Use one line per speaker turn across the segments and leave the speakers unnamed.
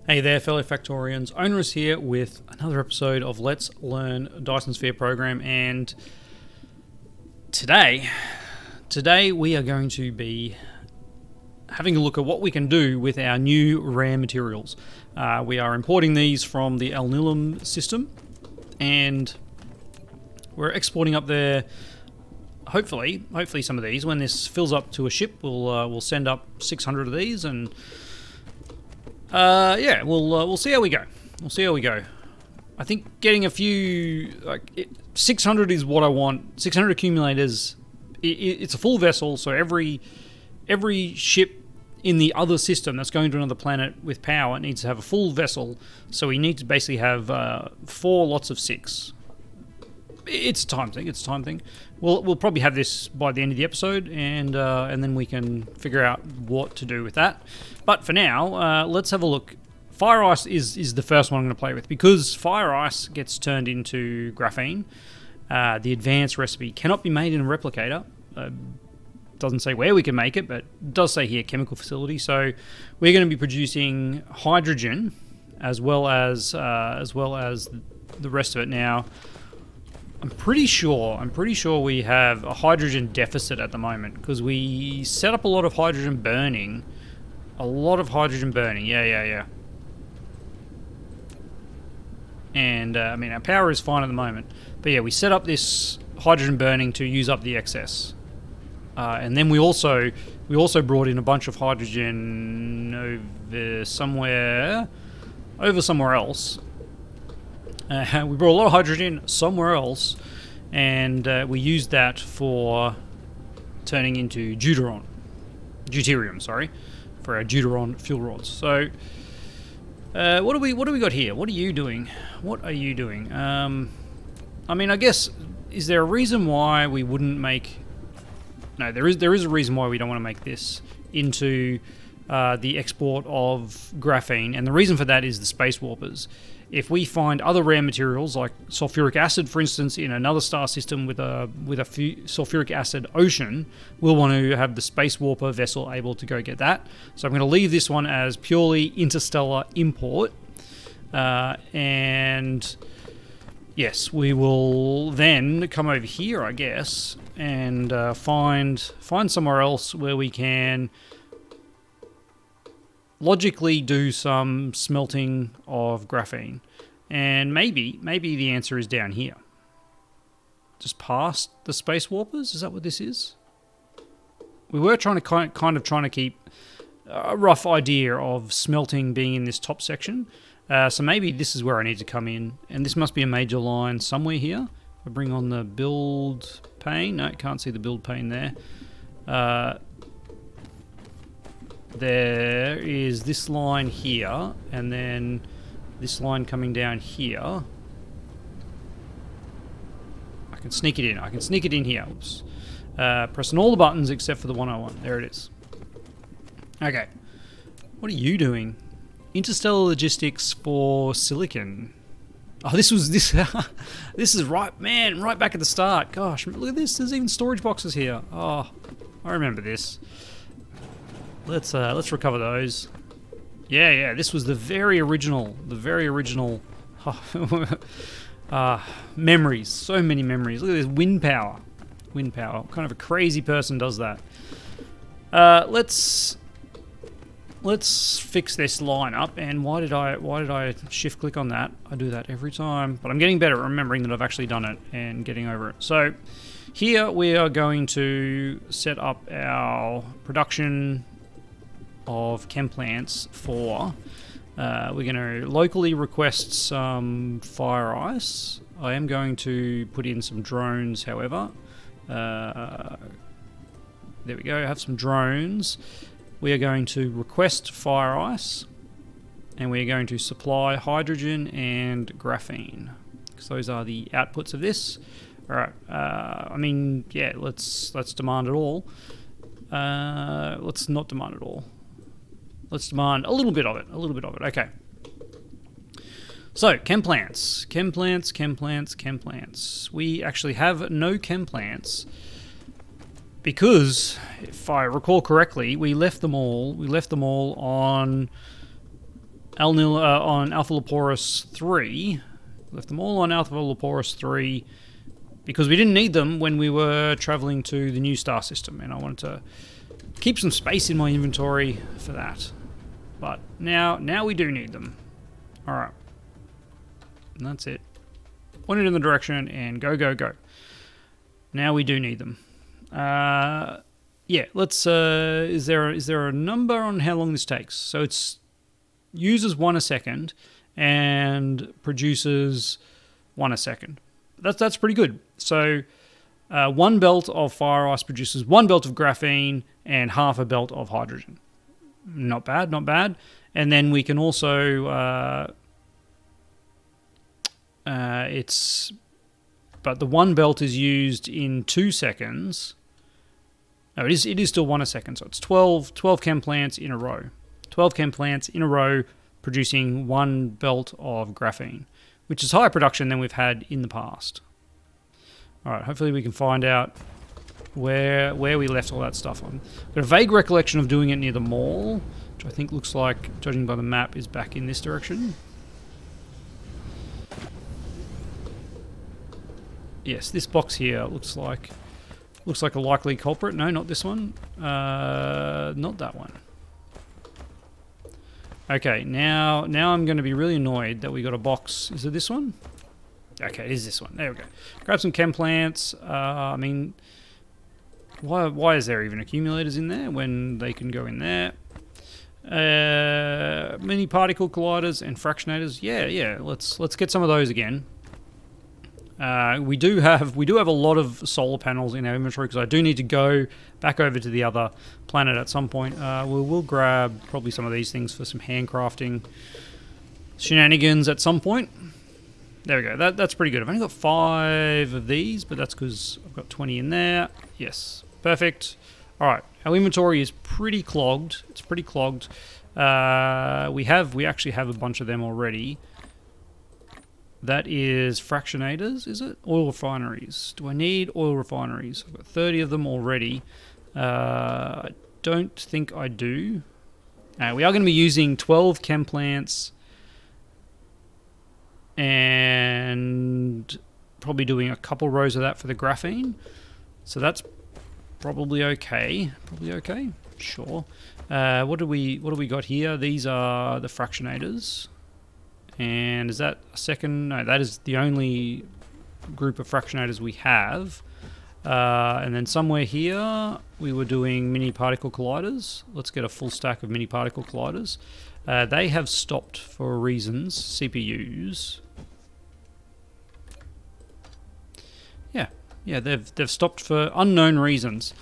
Hey there, fellow Factorians. Onerous here with another episode of Let's Learn Dyson Sphere Program, and today we are going to be having a look at what we can do with our new rare materials. We are importing these from the Al Nilam system, and we're exporting up there. Hopefully some of these. When this fills up to a ship, we'll send up 600 of these, and yeah, we'll see how we go. We'll see how we go. I think getting a few, 600 is what I want. 600 accumulators. It's a full vessel, so every ship in the other system that's going to another planet with power needs to have a full vessel. So we need to basically have 4 lots of 6. It's a time thing. We'll probably have this by the end of the episode, and then we can figure out what to do with that. But for now, let's have a look. Fire ice is the first one I'm going to play with, because fire ice gets turned into graphene. The advanced recipe cannot be made in a replicator. Doesn't say where we can make it, but it does say here chemical facility. So we're going to be producing hydrogen as well as the rest of it. Now, I'm pretty sure we have a hydrogen deficit at the moment, because we set up a lot of hydrogen burning. Yeah. And I mean, our power is fine at the moment, but yeah, we set up this hydrogen burning to use up the excess, and then we also brought in a bunch of hydrogen over somewhere else. We brought a lot of hydrogen somewhere else, and we used that for turning into deuterium, for our deuteron fuel rods. So, what do we got here? What are you doing? I mean, I guess, is there a reason why we wouldn't make? No, there is a reason why we don't want to make this into the export of graphene, and the reason for that is the space warpers. If we find other rare materials like sulfuric acid, for instance, in another star system with a sulfuric acid ocean, we'll want to have the space warper vessel able to go get that. So I'm going to leave this one as purely interstellar import, and yes, we will then come over here, I guess, and find somewhere else where we can logically do some smelting of graphene, and maybe the answer is down here, just past the space warpers. Is that what this is? We were trying to kind of keep a rough idea of smelting being in this top section, so maybe this is where I need to come in, and this must be a major line somewhere here. If I bring on the build pane, no, can't see the build pane there. There is this line here, and then this line coming down here. I can sneak it in here. Oops. Pressing all the buttons except for the one I want. There it is. Okay. What are you doing? Interstellar logistics for silicon. Oh, this is right back at the start. Gosh, look at this. There's even storage boxes here. Oh, I remember this. Let's recover those. Yeah, this was the very original memories. So many memories. Look at this wind power. What kind of a crazy person does that? Let's fix this line up. And why did I shift click on that? I do that every time, but I'm getting better at remembering that I've actually done it and getting over it. So here we are going to set up our production of chem plants for. We're going to locally request some fire ice. I am going to put in some drones, however. There we go, have some drones. We are going to request fire ice, and we are going to supply hydrogen and graphene, because those are the outputs of this. Alright, I mean, yeah, let's demand it all. Let's not demand it all. Let's demand a little bit of it. Okay. So, chem plants. We actually have no chem plants because, if I recall correctly, we left them all on on Alpha Leporus 3. Left them all on Alpha Leporus 3 because we didn't need them when we were traveling to the new star system, and I wanted to keep some space in my inventory for that. But now we do need them. Alright. And that's it. Point it in the direction and go, go, go. Now we do need them. Yeah, let's... is there a number on how long this takes? So it's uses 1 a second and produces 1 a second. That's pretty good. So 1 belt of fire ice produces 1 belt of graphene and half a belt of hydrogen. Not bad, not bad. And then we can also... but the 1 belt is used in 2 seconds. No, it is still 1 a second, so it's 12 chem plants in a row. 12 chem plants in a row producing 1 belt of graphene, which is higher production than we've had in the past. Alright, hopefully we can find out where we left all that stuff on. I've got a vague recollection of doing it near the mall, which I think looks like, judging by the map, is back in this direction. Yes, this box here looks like a likely culprit. No, not this one. Not that one. Okay, now I'm going to be really annoyed that we got a box. Is it this one? Okay, it is this one. There we go. Grab some chem plants. I mean, why is there even accumulators in there when they can go in there? Mini particle colliders and fractionators. Yeah. Let's get some of those again. We do have a lot of solar panels in our inventory because I do need to go back over to the other planet at some point. We'll grab probably some of these things for some handcrafting shenanigans at some point. There we go. That's pretty good. I've only got 5 of these, but that's because I've got 20 in there. Yes, perfect. All right, our inventory is pretty clogged. It's pretty clogged. We actually have a bunch of them already. That is fractionators, is it? Oil refineries. Do I need oil refineries? I've got 30 of them already. I don't think I do. We are going to be using 12 chem plants and probably doing a couple rows of that for the graphene. So that's probably okay. Probably okay. Sure. What do we got here? These are the fractionators. And is that a second? No, that is the only group of fractionators we have. And then somewhere here, we were doing mini particle colliders. Let's get a full stack of mini particle colliders. They have stopped for reasons. CPUs. Yeah, they've stopped for unknown reasons.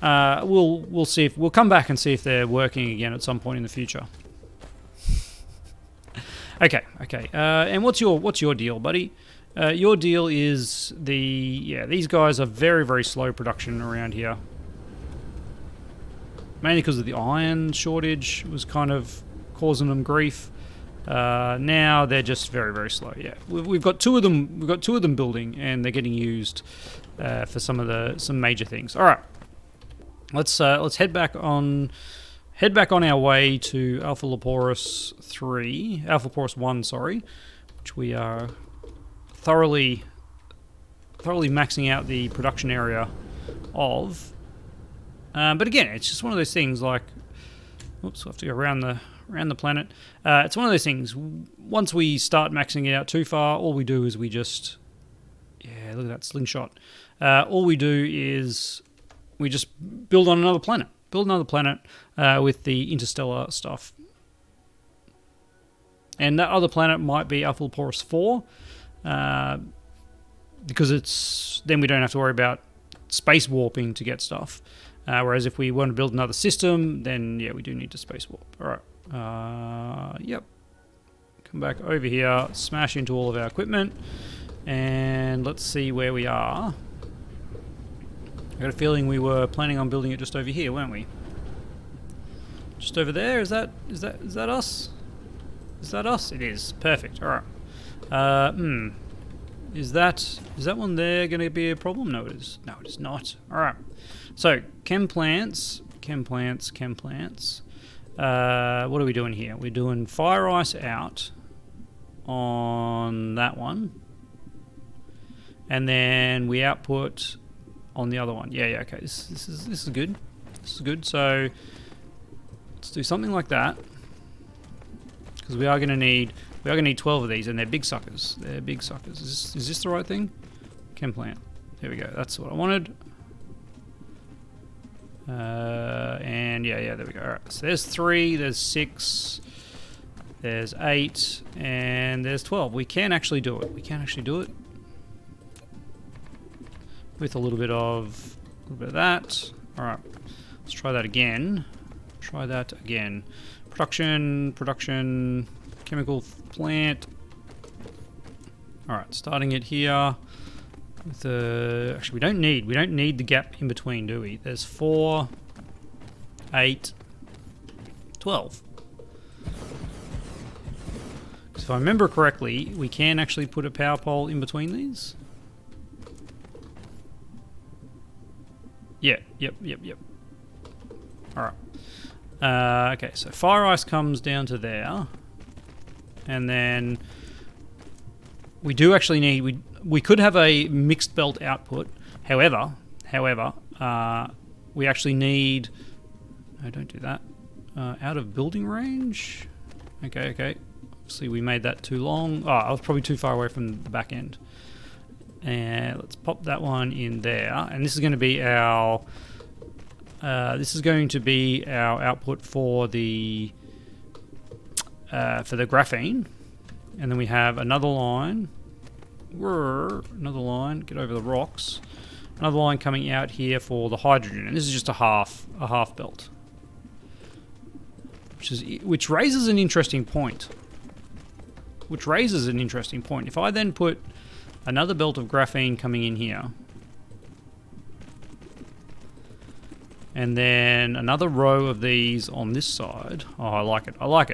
We'll see if we'll come back and see if they're working again at some point in the future. Okay. And what's your deal, buddy? Your deal is these guys are very, very slow production around here. Mainly because of the iron shortage was kind of causing them grief. Now they're just very, very slow. Yeah, we've got 2 of them. We've got 2 of them building, and they're getting used for some major things. All right, let's head back on our way to Alpha Leporus 1, sorry, which we are thoroughly maxing out the production area of. But again, it's just one of those things like, oops, we'll have to go around the planet. It's one of those things, once we start maxing it out too far, all we do is we just, yeah, look at that slingshot. All we do is we just build on another planet. With the interstellar stuff. And that other planet might be Alpha Leporus 4, because then we don't have to worry about space warping to get stuff. Whereas if we want to build another system, then yeah, we do need to space warp. All right. Yep. Come back over here, smash into all of our equipment, and let's see where we are. I got a feeling we were planning on building it just over here, weren't we? Just over there? Is that us? Is that us? It is. Perfect. All right. Is that one there going to be a problem? No, it is. No, it is not. All right. So chem plants. What are we doing here? We're doing fire ice out on that one. And then we output on the other one. Yeah, okay. This is good. This is good. So let's do something like that. Because we are gonna need 12 of these, and they're big suckers. They're big suckers. Is this the right thing? Chem plant. There we go. That's what I wanted. And yeah, there we go. Alright, so there's 3, there's 6, there's 8, and there's 12. We can actually do it. We can actually do it. With a little bit of that. Alright, let's try that again. Try that again. Production, chemical plant. Alright, starting it here. With the, actually, we don't need the gap in between, do we? There's 4, 8, 12. Because if I remember correctly, we can actually put a power pole in between these. Yeah, yep. Alright. Okay, so fire ice comes down to there. And then we do actually need, we could have a mixed belt output. However, we actually need, no, don't do that. Out of building range. Okay. Obviously we made that too long. Oh, I was probably too far away from the back end. And let's pop that one in there. And this is going to be our output for the graphene. And then we have another line. Get over the rocks. Another line coming out here for the hydrogen, and this is just a half belt, which raises an interesting point. If I then put another belt of graphene coming in here, and then another row of these on this side. Oh, I like it. All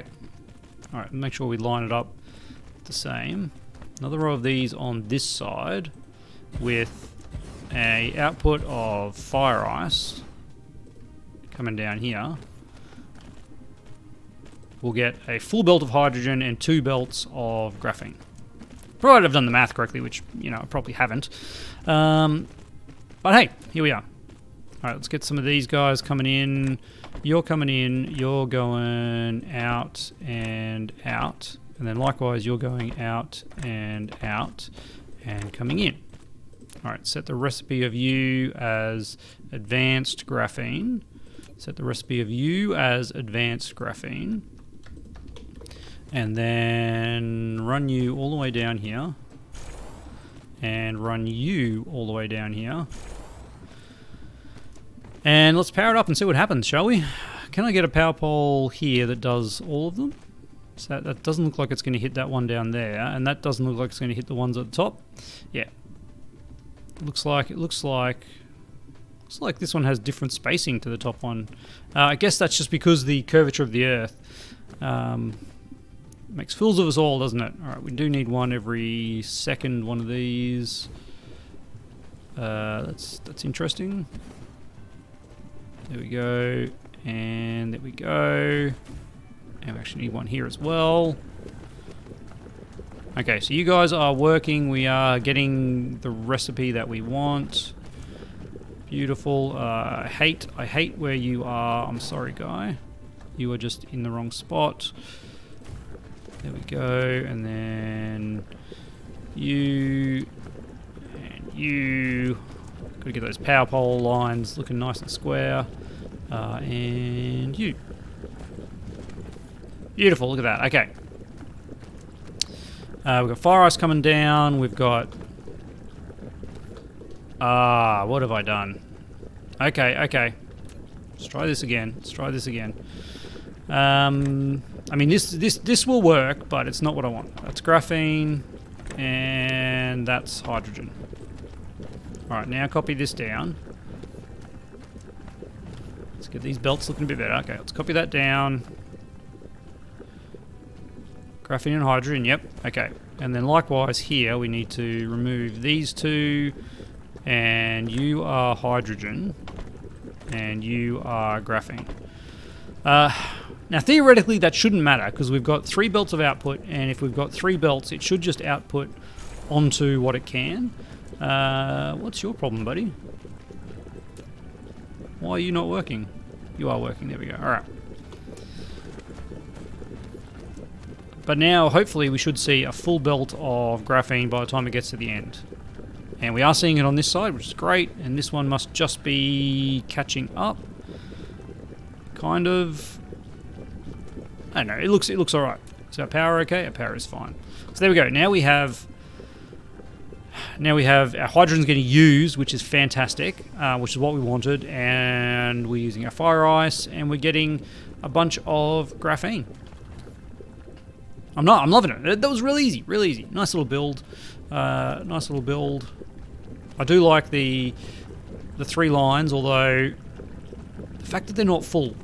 right, make sure we line it up the same. Another row of these on this side with a output of fire ice coming down here. We'll get a full belt of hydrogen and 2 belts of graphene. Provided I've done the math correctly, which, I probably haven't. But hey, here we are. Alright, let's get some of these guys coming in. You're coming in, you're going out and out. And then likewise, you're going out and coming in. Alright, set the recipe of you as advanced graphene. And then run you all the way down here. And run you all the way down here. And let's power it up and see what happens, shall we? Can I get a power pole here that does all of them? So that doesn't look like it's going to hit that one down there, and that doesn't look like it's going to hit the ones at the top. Yeah. It looks like this one has different spacing to the top one. I guess that's just because the curvature of the Earth makes fools of us all, doesn't it? Alright, we do need one every second one of these. That's interesting. There we go. And there we go. And we actually need one here as well. Okay, so you guys are working. We are getting the recipe that we want. Beautiful. I hate where you are. I'm sorry, guy. You are just in the wrong spot. There we go. And then you and you. Got to get those power pole lines looking nice and square. And you. Beautiful, look at that. Okay. We've got fire ice coming down. We've got... what have I done? Okay. Let's try this again. I mean, this will work, but it's not what I want. That's graphene, and that's hydrogen. Alright, now copy this down. Let's get these belts looking a bit better. Okay, let's copy that down. Graphene and hydrogen, yep, okay. And then likewise here, we need to remove these two, and you are hydrogen, and you are graphene. Now Now, theoretically, that shouldn't matter because we've got 3 belts of output, and if we've got 3 belts, it should just output onto what it can. What's your problem, buddy? Why are you not working? You are working. There we go. All right. But now, hopefully, we should see a full belt of graphene by the time it gets to the end. And we are seeing it on this side, which is great. And this one must just be catching up. Kind of. I don't know. It looks all right. Is our power okay? Our power is fine. So there we go. Now we have our hydrogen's getting used, which is fantastic, which is what we wanted. And we're using our fire ice, and we're getting a bunch of graphene. I'm loving it. That was really easy, really easy. Nice little build. Nice little build. I do like the 3 lines, although the fact that they're not full.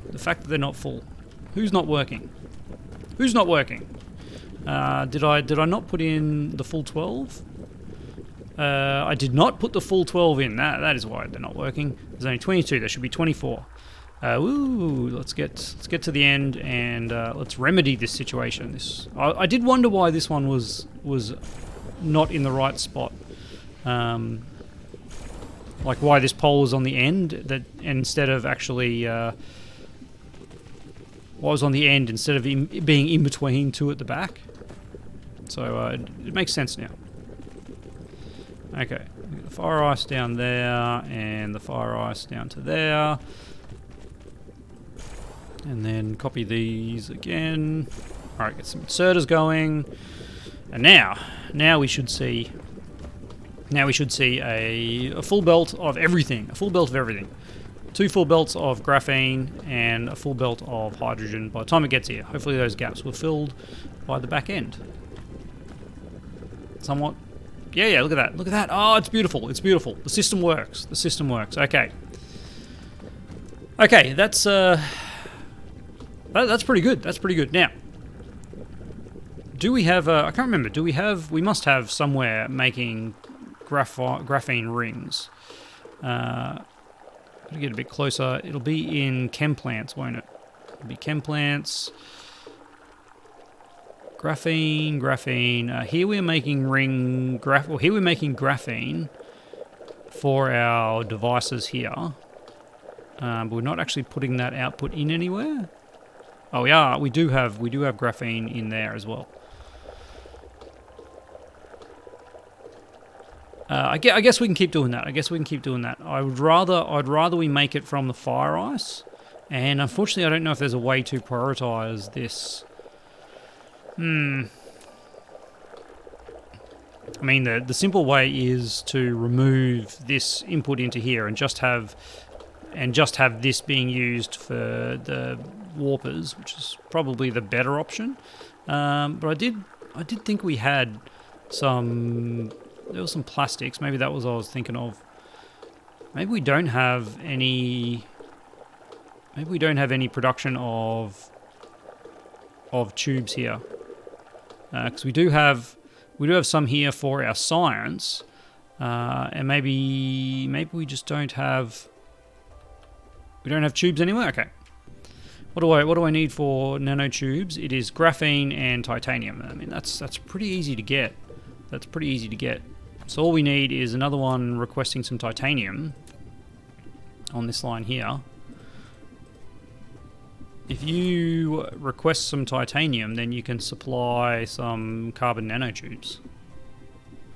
Who's not working? Who's not working? Did I not put in the full 12? I did not put the full 12 in. That is why they're not working. There's only 22. There should be 24. Let's get to the end and let's remedy this situation. I did wonder why this one was not in the right spot. Like why this pole was on the end instead of actually was on the end instead of being in between 2 at the back. So it makes sense now. Okay, we get the fire ice down there and the fire ice down to there. And then copy these again. Alright, get some inserters going. And now we should see a full belt of everything. A full belt of everything. 2 full belts of graphene and a full belt of hydrogen by the time it gets here. Hopefully those gaps were filled by the back end. Somewhat. Yeah, look at that. Look at that. Oh, it's beautiful. It's beautiful. The system works. The system works. Okay. Okay, that's pretty good. That's pretty good. Now, do we have I can't remember. We must have somewhere making graphene rings. Gotta get a bit closer. It'll be in chem plants, won't it? It'll be chem plants. Graphene. Here we're making here we're making graphene for our devices here. But we're not actually putting that output in anywhere. Oh, we are. We do have graphene in there as well. I guess we can keep doing that. I'd rather we make it from the fire ice, and unfortunately, I don't know if there's a way to prioritize this. I mean, the simple way is to remove this input into here and just have this being used for the warpers, which is probably the better option. But I did think we had some. There were some plastics. Maybe that was what I was thinking of. Maybe we don't have any. Maybe we don't have any production of tubes here, because we do have some here for our science, and maybe we just don't have. We don't have tubes anywhere. Okay. What do I need for nanotubes? It is graphene and titanium. I mean, that's pretty easy to get. So all we need is another one requesting some titanium on this line here. If you request some titanium, then you can supply some carbon nanotubes.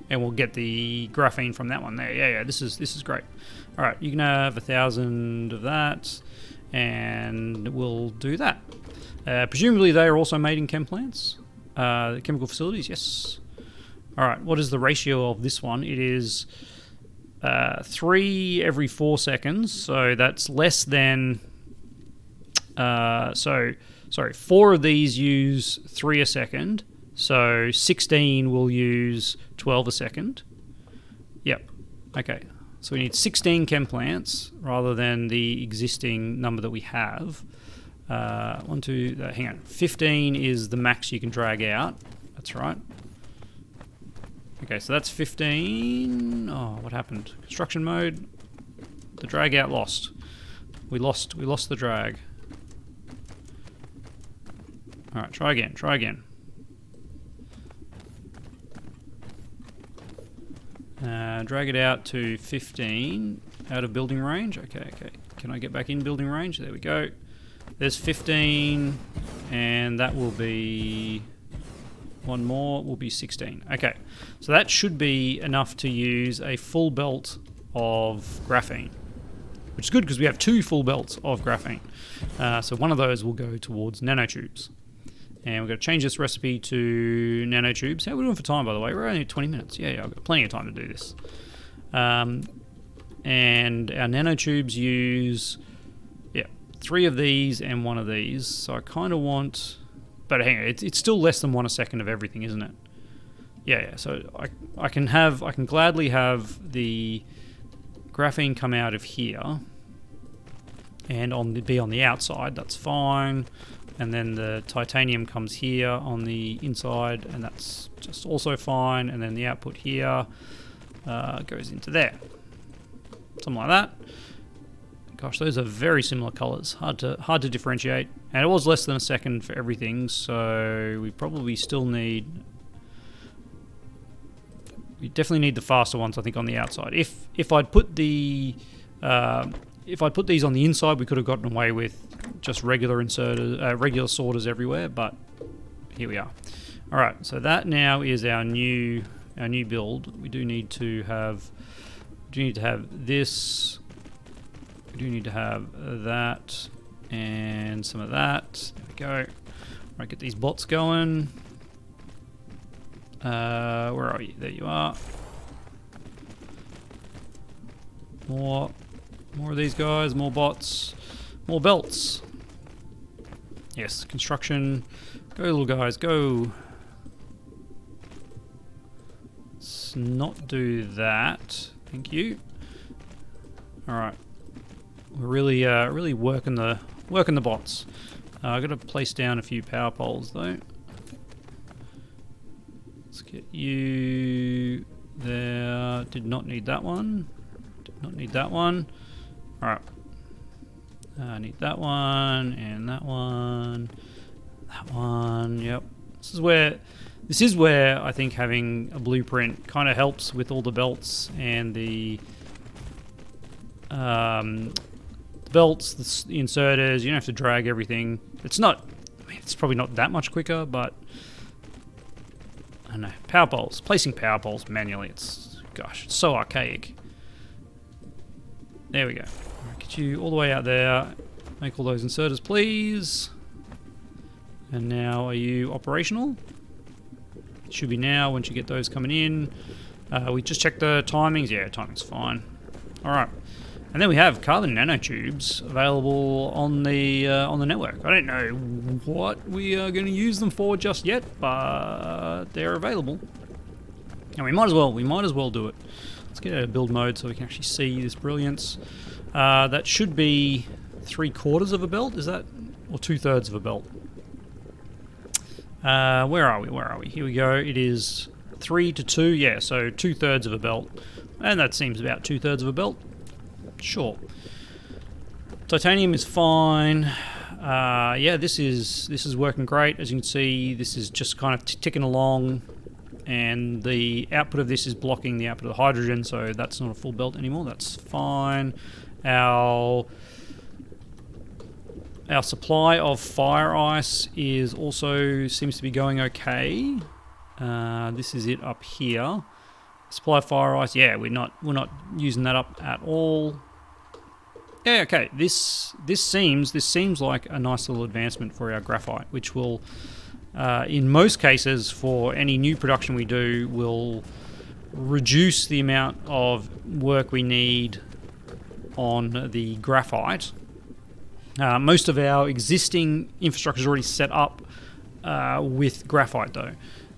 And we'll get the graphene from that one there. Yeah, this is great. All right, you can have 1,000 of that, and we'll do that. Presumably they are also made in chem plants, chemical facilities. Yes. All right. What is the ratio of this one? It is 3 every 4 seconds. So that's less than. 4 of these use 3 a second. So 16 will use 12 a second. Yep. Okay. So we need 16 chem plants rather than the existing number that we have. Hang on. 15 is the max you can drag out. That's right. Okay, so that's 15. Oh, what happened? Construction mode. The drag out lost. We lost the drag. Alright, try again, try again. Drag it out to 15 out of building range. Okay. Can I get back in building range? There we go. There's 15, and that will be... one more will be 16. Okay, so that should be enough to use a full belt of graphene, which is good because we have 2 full belts of graphene. So one of those will go towards nanotubes. And we're going to change this recipe to nanotubes. How are we doing for time, by the way? We're only 20 minutes. Yeah, I've got plenty of time to do this. And our nanotubes use, 3 of these and 1 of these. So I kind of want... But hang on, it's still less than 1 a second of everything, isn't it? Yeah. So I can gladly have the graphene come out of here and be on the outside. That's fine. And then the titanium comes here on the inside, and that's just also fine. And then the output here goes into there. Something like that. Gosh, those are very similar colors. Hard to differentiate. And it was less than a second for everything, so we probably still need... We definitely need the faster ones, I think, on the outside. If I'd put the... if I put these on the inside, we could have gotten away with just regular inserters, regular sorters everywhere, but here we are. All right, so that now is our new build. We do need to have this. We do need to have that and some of that. There we go. All right, get these bots going. Where are you? There you are. More of these guys, more bots, more belts. Yes, construction. Go, little guys, go. Let's not do that. Thank you. All right, we're really working the bots. I've got to place down a few power poles though. Let's get you there. Did not need that one. Did not need that one. Alright. I need that one, and that one, that one, yep. This is where I think having a blueprint kind of helps with all the belts and the belts, the inserters. You don't have to drag everything. It's not, I mean, it's probably not that much quicker, but I don't know. Power poles, placing power poles manually, it's so archaic. There we go. Get you all the way out there. Make all those inserters, please. And now, are you operational? Should be now, once you get those coming in. We just checked the timings. Yeah, timing's fine. Alright. And then we have carbon nanotubes available on the network. I don't know what we are going to use them for just yet, but they're available. And we might as well do it. Let's get out of build mode so we can actually see this brilliance. That should be 3/4 of a belt, is that? Or 2/3 of a belt? Where are we? Here we go. It is 3 to 2. Yeah, so 2/3 of a belt. And that seems about 2/3 of a belt. Sure. Titanium is fine. Yeah, this is working great. As you can see, this is just kind of ticking along. And the output of this is blocking the output of the hydrogen, so that's not a full belt anymore. That's fine. Our supply of fire ice is also seems to be going okay. This is it up here. Supply of fire ice. Yeah, we're not using that up at all. Yeah, okay. This seems like a nice little advancement for our graphite, which will. In most cases, for any new production we do, will reduce the amount of work we need on the graphite. Most of our existing infrastructure is already set up with graphite, though.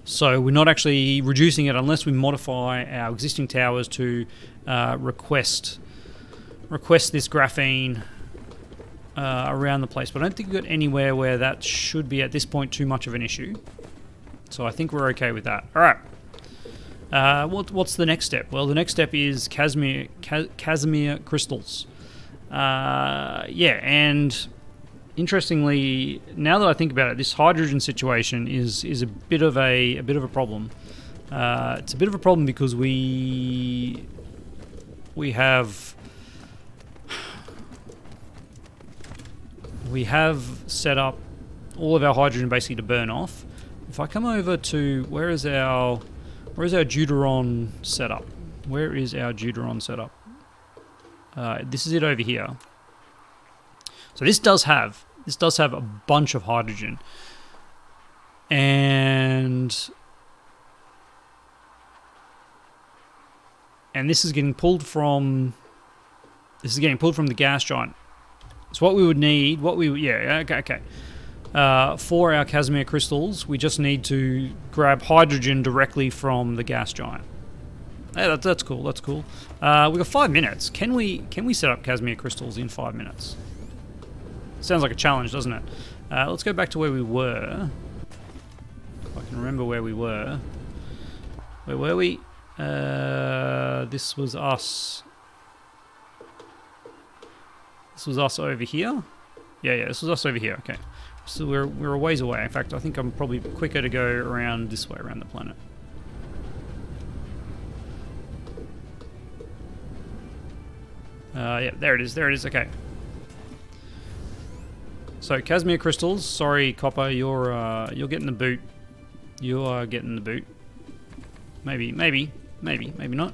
So we're not actually reducing it unless we modify our existing towers to request this graphene around the place, but I don't think we've got anywhere where that should be at this point too much of an issue. So I think we're okay with that. All right. What's the next step? Well, the next step is casimir crystals. Yeah, and interestingly, now that I think about it, this hydrogen situation is a bit of a problem. It's a bit of a problem because we have set up all of our hydrogen basically to burn off. If I come over to where is our deuteron setup? Where is our deuteron setup? This is it over here. So this does have a bunch of hydrogen, and this is getting pulled from the gas giant. So what we would need, okay. For our casimir crystals, we just need to grab hydrogen directly from the gas giant. Hey, that's cool. That's cool. We've got 5 minutes. Can we set up casimir crystals in 5 minutes? Sounds like a challenge, doesn't it? Let's go back to where we were. If I can remember where we were. Where were we? This was us. This was us over here. Yeah, this was us over here. Okay, so we're a ways away. In fact, I think I'm probably quicker to go around this way around the planet. Yeah, there it is. Okay. So casimir crystals. Sorry, Copper, you're getting the boot. You are getting the boot. Maybe not.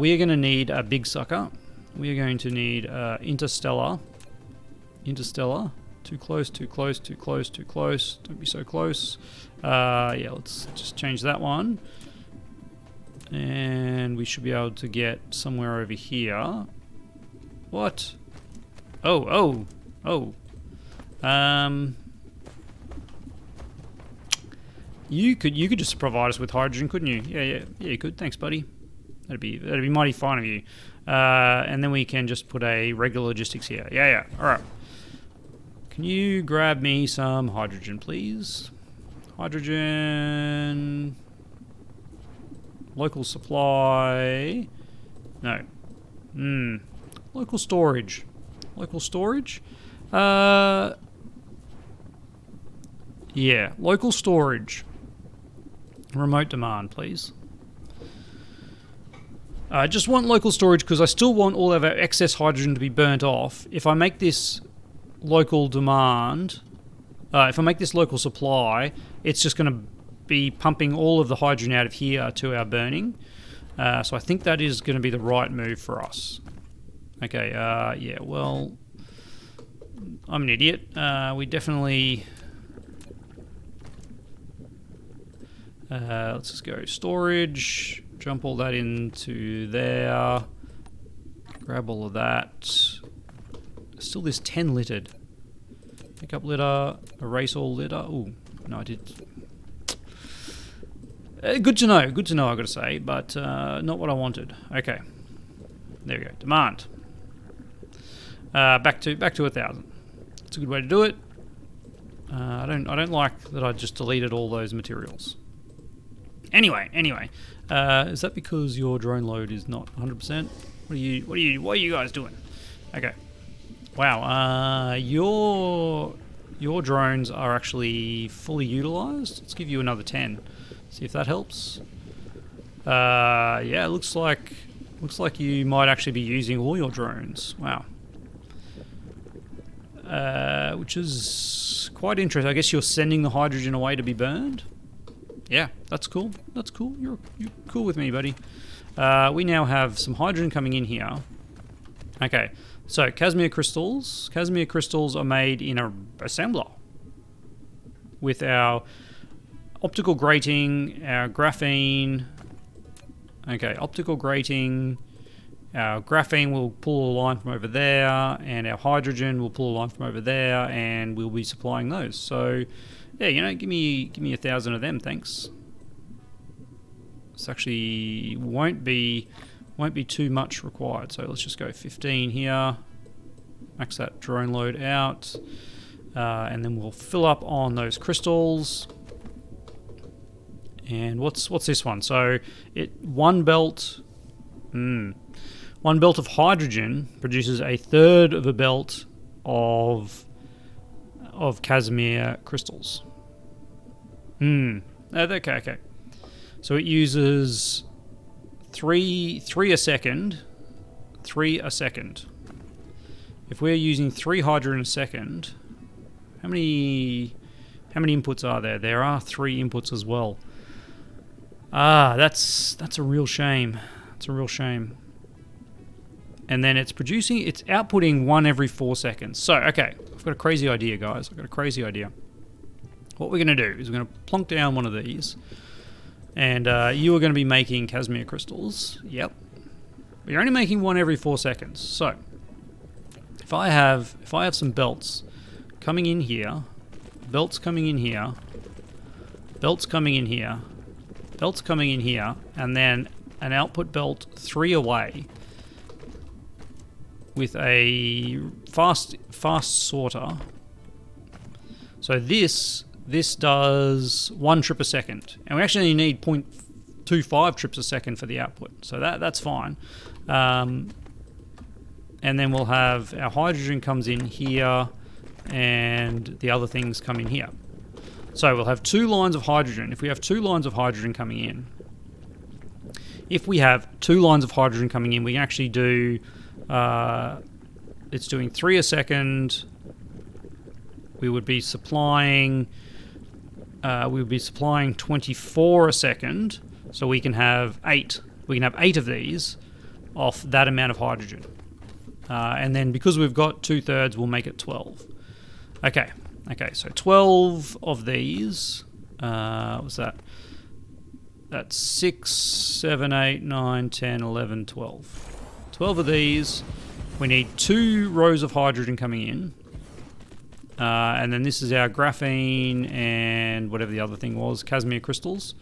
We are going to need a big sucker. We are going to need interstellar. Too close. Don't be so close. Yeah, let's just change that one. And we should be able to get somewhere over here. What? Oh. You could just provide us with hydrogen, couldn't you? Yeah, you could. Thanks, buddy. That'd be mighty fine of you. And then we can just put a regular logistics here. Yeah. All right. Can you grab me some hydrogen, please? Hydrogen. Local supply. No. Local storage. Yeah, local storage. Remote demand, please. I just want local storage because I still want all of our excess hydrogen to be burnt off. If I make this local demand, if I make this local supply, it's just going to be pumping all of the hydrogen out of here to our burning. So I think that is going to be the right move for us. Okay, yeah, well, I'm an idiot. We definitely... let's just go storage, jump all that into there, grab all of that. Still this 10 littered. Pick up litter, erase all litter. Ooh, no, I did. Good to know, I gotta say, but not what I wanted. Okay, there we go, demand. Back to 1,000. It's a good way to do it. I don't like that I just deleted all those materials. Anyway, is that because your drone load is not 100%? What are you guys doing? Okay. Wow. Your drones are actually fully utilized. Let's give you another 10. See if that helps. Yeah, it looks like you might actually be using all your drones. Wow. Which is quite interesting. I guess you're sending the hydrogen away to be burned. Yeah, that's cool. You're cool with me, buddy. We now have some hydrogen coming in here. Okay, so casimir crystals. Casimir crystals are made in a assembler with our optical grating, our graphene. Okay, optical grating. Our graphene will pull a line from over there, and our hydrogen will pull a line from over there, and we'll be supplying those. So, yeah, give me 1,000 of them, thanks. This actually won't be too much required. So let's just go 15 here. Max that drone load out, and then we'll fill up on those crystals. And what's this one? So one belt of hydrogen produces a third of a belt of of casimir crystals. Okay. So it uses three a second. 3 a second. If we're using 3 hydrogen a second, how many inputs are there? There are 3 inputs as well. That's a real shame. It's a real shame. And then it's outputting 1 every 4 seconds. So, okay, I've got a crazy idea, guys. I've got a crazy idea. What we're going to do is we're going to plonk down one of these, and you are going to be making casimir crystals. Yep. But you're only making 1 every 4 seconds. So, if I have some belts coming in here, belts coming in here, belts coming in here, belts coming in here, and then an output belt 3 away with a fast sorter. So this does 1 trip a second, and we actually need 0.25 trips a second for the output. So that's fine. And then we'll have our hydrogen comes in here, and the other things come in here. So we'll have 2 lines of hydrogen. If we have 2 lines of hydrogen coming in, we can actually do. It's doing 3 a second. We would be supplying 24 a second, so we can have 8. We can have 8 of these off that amount of hydrogen, and then because we've got 2/3, we'll make it 12. Okay. So 12 of these. What's that? That's 6, 7, 8, 9, 10, 11, 12. 12 of these. We need 2 rows of hydrogen coming in. And then this is our graphene and whatever the other thing was, casimir crystals.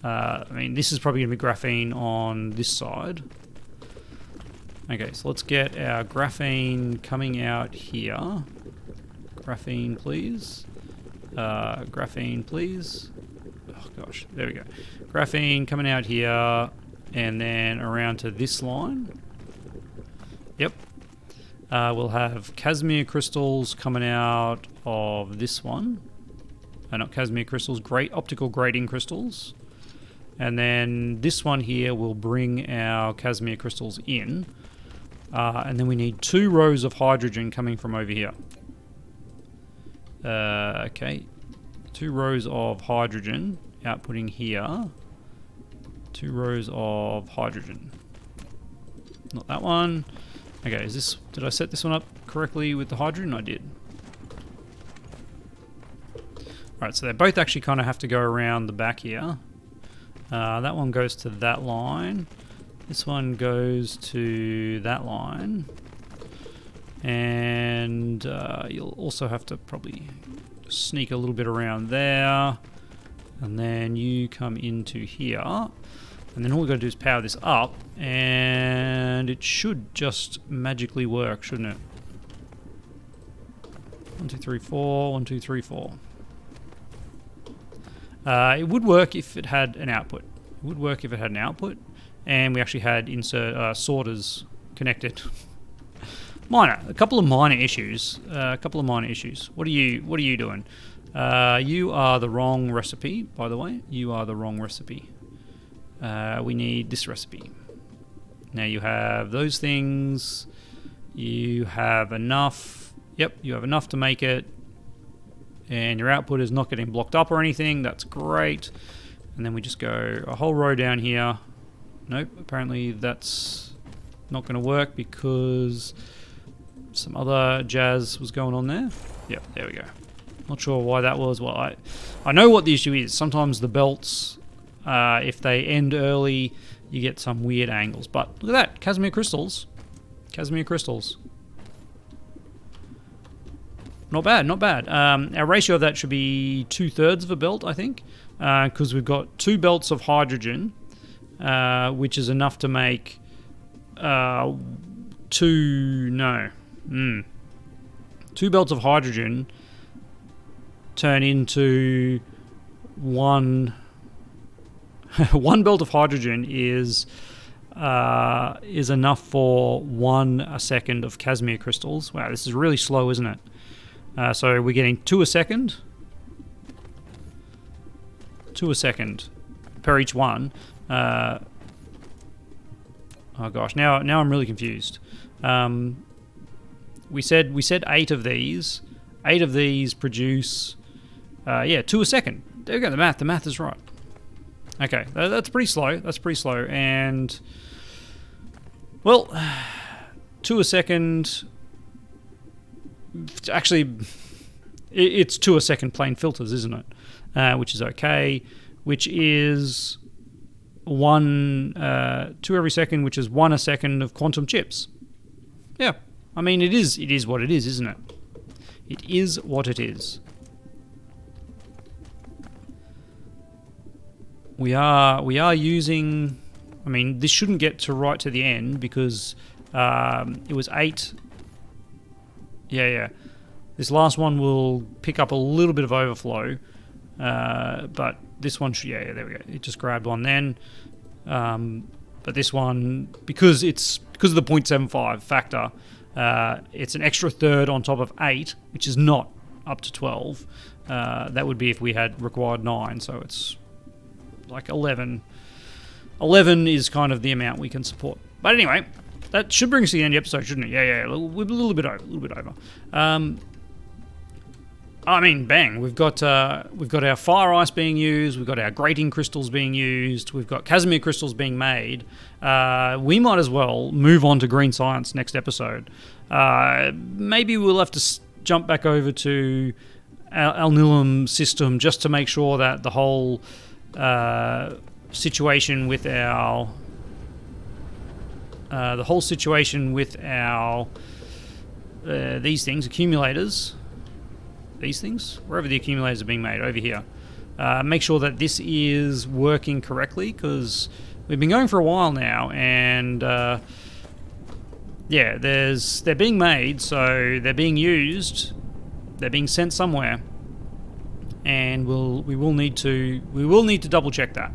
This is probably going to be graphene on this side. Okay, so let's get our graphene coming out here. Graphene, please. Graphene, please. Oh, gosh. There we go. Graphene coming out here and then around to this line. Yep. We'll have casimir crystals coming out of this one. Not casimir crystals, optical grating crystals. And then this one here will bring our casimir crystals in. And then we need 2 rows of hydrogen coming from over here. Okay. 2 rows of hydrogen outputting here. 2 rows of hydrogen. Not that one. Okay, did I set this one up correctly with the hydrogen? I did. Alright, so they both actually kind of have to go around the back here. That one goes to that line. This one goes to that line. And you'll also have to probably sneak a little bit around there. And then you come into here. And then all we've got to do is power this up, and it should just magically work, shouldn't it? 1, 2, 3, 4. 1, 2, 3, 4. It would work if it had an output. And we actually had sorters connected. A couple of minor issues. What are you doing? You are the wrong recipe, by the way. You are the wrong recipe. We need this recipe. Now you have those things. You have enough. Yep, you have enough to make it. And your output is not getting blocked up or anything. That's great. And then we just go a whole row down here. Nope, apparently that's not going to work because some other jazz was going on there. Yep, there we go. Not sure why that was. Well, I know what the issue is. Sometimes the belts... if they end early, you get some weird angles. But look at that, casimir crystals. Not bad. Our ratio of that should be 2/3 of a belt, I think, because we've got 2 belts of hydrogen, which is enough to make 2 belts of hydrogen turn into 1. 1 belt of hydrogen is enough for 1 a second of casimir crystals. Wow, this is really slow, isn't it? So we're getting 2 a second. 2 a second per each one. Oh gosh, now I'm really confused. We said 8 of these. 8 of these produce 2 a second. There we go. The math is right. Okay, that's pretty slow. That's pretty slow. And well, 2 a second. Actually, it's 2 a second plain filters, isn't it? Which is okay. Which is 2 every second, which is 1 a second of quantum chips. Yeah, I mean it is what it is, isn't it? It is what it is. We are using. I mean, this shouldn't get to right to the end because it was 8. Yeah. This last one will pick up a little bit of overflow, but this one should. Yeah, there we go. It just grabbed one then. But this one, because of the 0.75 factor, it's an extra third on top of 8, which is not up to 12. That would be if we had required 9, so it's like 11. 11 is kind of the amount we can support. But anyway, that should bring us to the end of the episode, shouldn't it? Yeah, a little bit over. I mean, bang! We've got our fire ice being used. We've got our grating crystals being used. We've got casimir crystals being made. We might as well move on to green science next episode. Maybe we'll have to jump back over to our alnilum system just to make sure that the whole situation with our these things, accumulators. These things, wherever the accumulators are being made, over here. Make sure that this is working correctly, because we've been going for a while now, and they're being made, so they're being used, they're being sent somewhere, and we will need to double check that.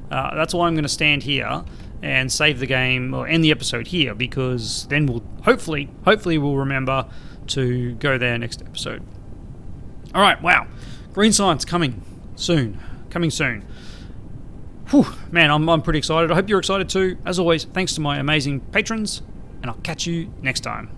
That's why I'm going to stand here and save the game or end the episode here, because then we'll hopefully we'll remember to go there next episode. All right, wow. Green science coming soon. Whew, man, I'm pretty excited. I hope you're excited too. As always, thanks to my amazing patrons, and I'll catch you next time.